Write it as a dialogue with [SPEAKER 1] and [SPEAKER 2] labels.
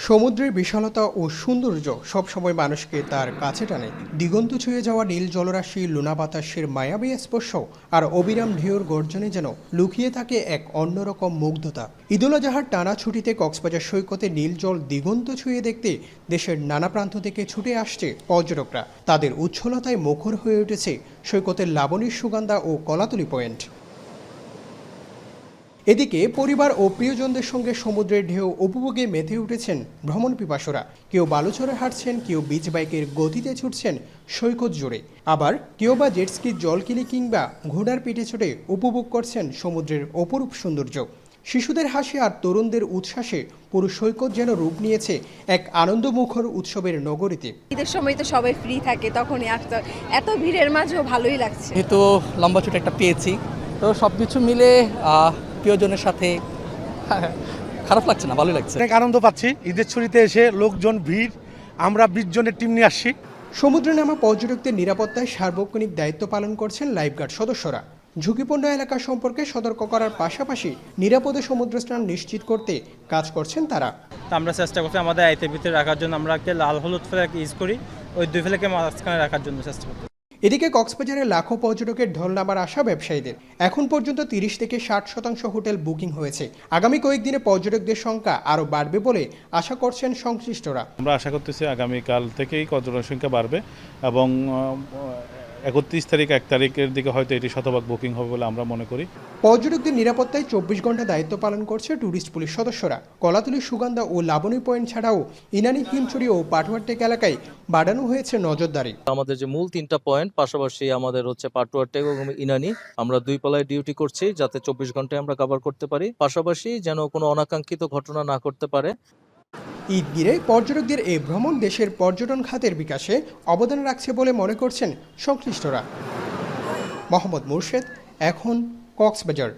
[SPEAKER 1] সমুদ্রের বিশালতা ও সৌন্দর্য সবসময় মানুষকে তার কাছে টানে। দিগন্ত ছুঁয়ে যাওয়া নীল জলরাশি, লুনা বাতাসের মায়াবী স্পর্শ আর অবিরাম ঢেউর গর্জনে যেন লুকিয়ে থাকে এক অন্যরকম মুগ্ধতা। ঈদুল আজহার টানা ছুটিতে কক্সবাজার সৈকতে নীল জল দিগন্ত ছুঁয়ে দেখতে দেশের নানা প্রান্ত থেকে ছুটে আসছে পর্যটকরা। তাদের উচ্ছলতায় মুখর হয়ে উঠেছে সৈকতের লাবণীর সুগন্ধা ও কলাতলি পয়েন্ট। এদিকে পরিবার ও প্রিয়জনদের সঙ্গে সমুদ্রের ঢেউ উপভোগে মেতে উঠেছেন ভ্রমণ পিপাসুরা। কেউ বালুচরে হাঁটছেন, কেউ বিচ বাইকের গতিতে ছুটছেন সৈকত জুড়ে, আবার কেউ বা জেটস্কির জলকিলি কিংবা ঘোড়ার পিঠে চড়ে উপভোগ করছেন সমুদ্রের অপরূপ সৌন্দর্য। শিশুদের হাসি আর তরুণদের উচ্ছ্বাসে পুরো সৈকত যেন রূপ নিয়েছে এক আনন্দমুখর উৎসবের নগরীতে।
[SPEAKER 2] ঈদের সময় তো সবাই ফ্রি থাকে, তখনই এত ভিড়ের মাঝেও ভালোই লাগছে।
[SPEAKER 3] যেহেতু লম্বা ছুটি একটা পেয়েছি, তো সব কিছু মিলে প্রিয়জনের সাথে খারাপ লাগছে না, ভালোই লাগছে।
[SPEAKER 4] অনেক আনন্দ পাচ্ছি ঈদের ছুটিতে এসে। লোকজন ভিড়, আমরা 20 জনের টিম নিয়ে আসছি।
[SPEAKER 1] সমুদ্রে নামা পর্যটকদের নিরাপত্তায় সার্বক্ষণিক দায়িত্ব পালন করছেন লাইফগার্ড সদস্যরা। ঝুঁকিপূর্ণ এলাকা সম্পর্কে সতর্ক করার পাশাপাশি নিরাপদে সমুদ্র স্নান নিশ্চিত করতে কাজ করছেন তারা।
[SPEAKER 5] আমরা চেষ্টা করছি আমাদের আয়তের ভিতরে রাখার জন্য। আমরা একটা লাল হলুদ ফ্ল্যাগ ইউজ করি, ওই দুই ফ্ল্যাগকে মাঝখানে রাখার জন্য চেষ্টা করছি।
[SPEAKER 1] এদিকে কক্সবাজারে লাখো পর্যটকের ঢল নামার আশা ব্যবসায়ীদের। এখন পর্যন্ত 30 থেকে 60% হোটেল বুকিং হয়েছে। আগামী কয়েকদিনে পর্যটকদের সংখ্যা আরও বাড়বে বলে আশা করছেন সংশ্লিষ্টরা।
[SPEAKER 6] আমরা আশা করতেছি আগামীকাল থেকেই পর্যটকের সংখ্যা বাড়বে এবং 31 তারিখ 1 তারিখের দিকে হয়তো এটি শতভাগ বুকিং হবে বলে আমরা মনে করি।
[SPEAKER 1] পর্যটকদের নিরাপত্তায় 24 ঘন্টা দায়িত্ব পালন করছে ট্যুরিস্ট পুলিশ সদস্যরা। কলাতলি, সুগন্ধা ও লাবণী পয়েন্ট ছাড়াও ইনানি, হিমছড়ি ও পাটুয়ারটেক এলাকায় বাড়ানো হয়েছে নজরদারি।
[SPEAKER 7] আমাদের যে মূল 3টা পয়েন্ট, পাশাপাশি আমাদের হচ্ছে পাটুয়ারটেক এবং ইনানি, আমরা 2 পালায় ডিউটি করছি যাতে 24 ঘন্টায় আমরা কভার করতে পারি, পাশাপাশি যেন কোনো অনাকাঙ্ক্ষিত ঘটনা না করতে পারে।
[SPEAKER 1] ঈদ ঘিরে পর্যটকদের এই ভ্রমণ দেশের পর্যটন খাতের বিকাশে অবদান রাখছে বলে মনে করছেন সংশ্লিষ্টরা। মোহাম্মদ মুর্শেদ, এখন কক্সবাজার।